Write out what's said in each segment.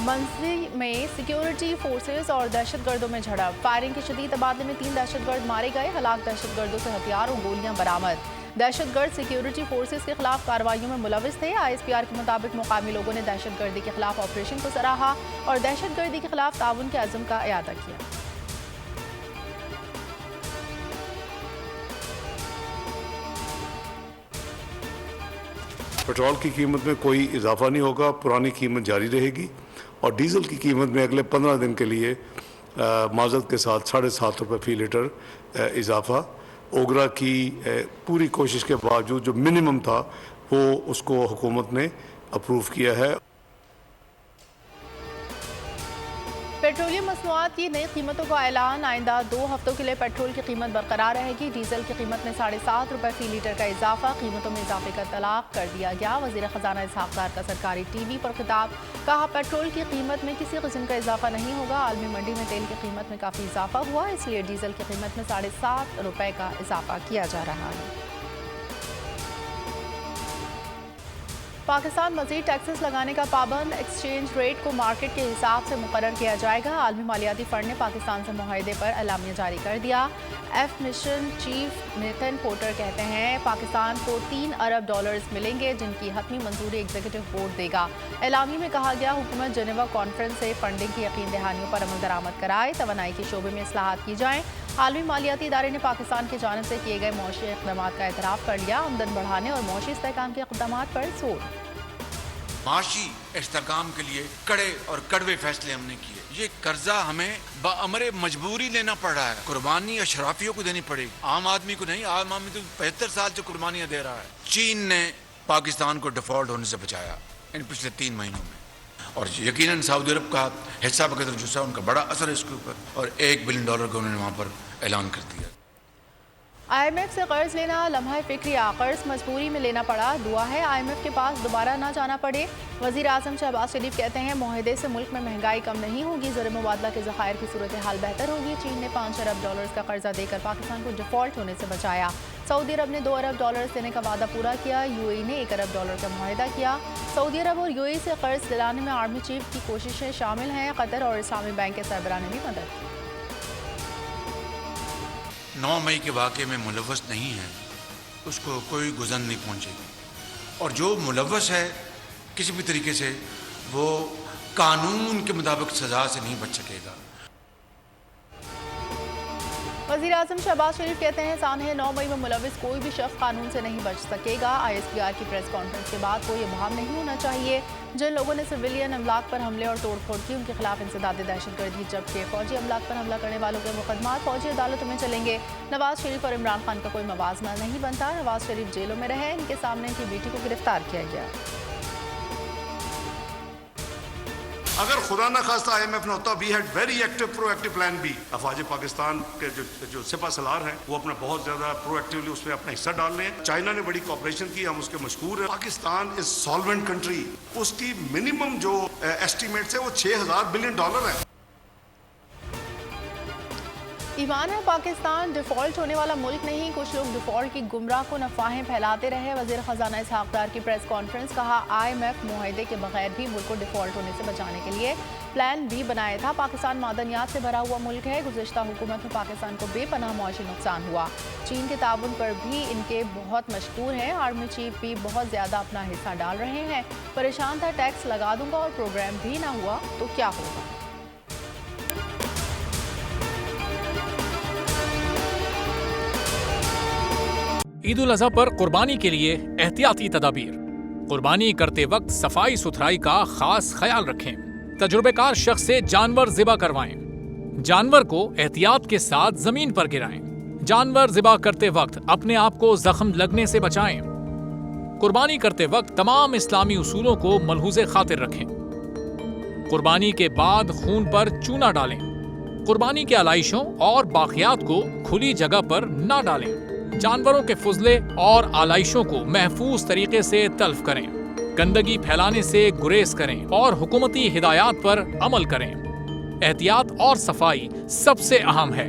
منزی میں security forces اور دہشت گردوں میں جھڑپ، فائرنگ کے شدید تبادلے میں 3 دہشت گرد مارے گئے، ہلاک دہشت گردوں سے ہتھیار اور گولیاں برآمد، دہشت گرد سیکیورٹی فورسز کے خلاف کارروائیوں میں ملوث تھے۔ ISPR کے مطابق مقامی لوگوں نے دہشت گردی کے خلاف آپریشن کو سراہا اور دہشت گردی کے خلاف تعاون کے عزم کا اعادہ کیا۔ پیٹرول کی قیمت میں کوئی اضافہ نہیں ہوگا، پرانی قیمت جاری رہے گی، اور ڈیزل کی قیمت میں اگلے 15 دن کے لیے معذرت کے ساتھ 7.5 روپے فی لیٹر اضافہ۔ اوگرا کی پوری کوشش کے باوجود جو منیمم تھا وہ اس کو حکومت نے اپروو کیا ہے۔ پیٹرولیم مصنوعات کی نئی قیمتوں کا اعلان، آئندہ 2 ہفتوں کے لیے پیٹرول کی قیمت برقرار رہے گی، ڈیزل کی قیمت میں 7.5 روپے فی لیٹر کا اضافہ، قیمتوں میں اضافے کا اطلاق کر دیا گیا۔ وزیر خزانہ اسحاق ڈار کا سرکاری ٹی وی پر خطاب، کہا پیٹرول کی قیمت میں کسی قسم کا اضافہ نہیں ہوگا، عالمی منڈی میں تیل کی قیمت میں کافی اضافہ ہوا، اس لیے ڈیزل کی قیمت میں 7.5 روپے کا اضافہ کیا جا رہا ہے۔ پاکستان مزید ٹیکسز لگانے کا پابند، ایکسچینج ریٹ کو مارکیٹ کے حساب سے مقرر کیا جائے گا۔ عالمی مالیاتی فنڈ نے پاکستان سے معاہدے پر اعلامیہ جاری کر دیا۔ ایف مشن چیف نیتھن پورٹر کہتے ہیں پاکستان کو $3 ارب ملیں گے، جن کی حتمی منظوری ایگزیکٹو بورڈ دے گا۔ اعلامیے میں کہا گیا حکومت جنیوا کانفرنس سے فنڈنگ کی یقین دہانیوں پر عمل درآمد کرائے، توانائی کے شعبے میں اصلاحات کی جائیں۔ عالمی مالیاتی ادارے نے پاکستان کی جانب سے کیے گئے معاشی اقدامات کا اعتراف کر لیا، آمدن بڑھانے اور معاشی استحکام کے اقدامات پر زور۔ معاشی استحکام کے لیے کڑے اور کڑوے فیصلے ہم نے کیے۔ یہ قرضہ ہمیں بامر مجبوری لینا پڑ رہا ہے، قربانی اشرافیوں کو دینی پڑے گی، عام آدمی کو نہیں۔ عام آدمی تو 75 سال سے قربانیاں دے رہا ہے۔ چین نے پاکستان کو ڈیفالٹ ہونے سے بچایا ان پچھلے 3 مہینوں میں، اور یقیناً سعودی عرب کا حصہ بقدر جو ان کا بڑا اثر ہے اس کے اوپر، اور $1 بلین کا انہوں نے وہاں پر اعلان کر دیا۔ IMF سے قرض لینا لمحہ فکریہ، قرض مجبوری میں لینا پڑا، دعا ہے IMF کے پاس دوبارہ نہ جانا پڑے۔ وزیر اعظم شہباز شریف کہتے ہیں معاہدے سے ملک میں مہنگائی کم نہیں ہوگی، زر مبادلہ کے ذخائر کی صورتحال بہتر ہوگی۔ چین نے $5 ارب کا قرضہ دے کر پاکستان کو ڈیفالٹ ہونے سے بچایا۔ سعودی عرب نے $2 ارب دینے کا وعدہ پورا کیا۔ UAE نے $1 ارب کا معاہدہ کیا۔ سعودی عرب اور UAE سے قرض دلانے میں آرمی چیف کی کوششیں شامل ہیں، قطر اور اسلامی بینک کے سربراہ نے بھی مدد کی۔ 9 مئی کے واقعے میں ملوث نہیں ہے، اس کو کوئی گزن نہیں پہنچے گی، اور جو ملوث ہے کسی بھی طریقے سے وہ قانون کے مطابق سزا سے نہیں بچ سکے گا۔ وزیر اعظم شہباز شریف کہتے ہیں سانحہ 9 مئی میں ملوث کوئی بھی شخص قانون سے نہیں بچ سکے گا۔ ISPR کی پریس کانفرنس کے بعد کوئی ابہام نہیں ہونا چاہیے۔ جن لوگوں نے سویلین املاک پر حملے اور توڑ پھوڑ کی ان کے خلاف انسداد دہشت گردی، جبکہ فوجی املاک پر حملہ کرنے والوں کے مقدمات فوجی عدالتوں میں چلیں گے۔ نواز شریف اور عمران خان کا کوئی موازنہ نہیں بنتا، نواز شریف جیلوں میں رہے، ان کے سامنے ان کی بیٹی کو گرفتار کیا گیا۔ اگر خدا نہ خواستہ IMF نہ ہوتا، we had very active proactive plan B. افواج پاکستان کے جو سپہ سالار ہیں وہ اپنا بہت زیادہ پرو ایکٹیولی اس میں اپنا حصہ ڈال رہے ہیں۔ چائنا نے بڑی کوآپریشن کی، ہم اس کے مشکور ہیں۔ پاکستان از سالوینٹ کنٹری، اس کی منیمم جو ایسٹیمیٹس ہے وہ $6000 بلین ہے۔ ایمان ہے پاکستان ڈیفالٹ ہونے والا ملک نہیں، کچھ لوگ ڈیفالٹ کی گمراہ کن افواہیں پھیلاتے رہے۔ وزیر خزانہ اسحاق ڈار کی پریس کانفرنس، کہا IMF معاہدے کے بغیر بھی ملک کو ڈیفالٹ ہونے سے بچانے کے لیے پلان B بنایا تھا۔ پاکستان معدنیات سے بھرا ہوا ملک ہے، گزشتہ حکومت میں پاکستان کو بے پناہ معاشی نقصان ہوا۔ چین کے تعاون پر بھی ان کے بہت مشکور ہیں، آرمی چیف بھی بہت زیادہ اپنا حصہ ڈال رہے ہیں۔ پریشان تھا ٹیکس لگا دوں گا اور پروگرام بھی نہ ہوا تو کیا ہوگا۔ عید الاضحیٰ پر قربانی کے لیے احتیاطی تدابیر۔ قربانی کرتے وقت صفائی ستھرائی کا خاص خیال رکھیں۔ تجربہ کار شخص سے جانور ذبح کروائیں۔ جانور کو احتیاط کے ساتھ زمین پر گرائیں۔ جانور ذبح کرتے وقت اپنے آپ کو زخم لگنے سے بچائیں۔ قربانی کرتے وقت تمام اسلامی اصولوں کو ملحوظ خاطر رکھیں۔ قربانی کے بعد خون پر چونا ڈالیں۔ قربانی کے علائشوں اور باقیات کو کھلی جگہ پر نہ ڈالیں۔ جانوروں کے فضلے اور آلائشوں کو محفوظ طریقے سے تلف کریں۔ گندگی پھیلانے سے گریز کریں اور حکومتی ہدایات پر عمل کریں۔ احتیاط اور صفائی سب سے اہم ہے۔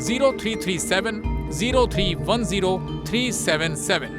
0337 0310 377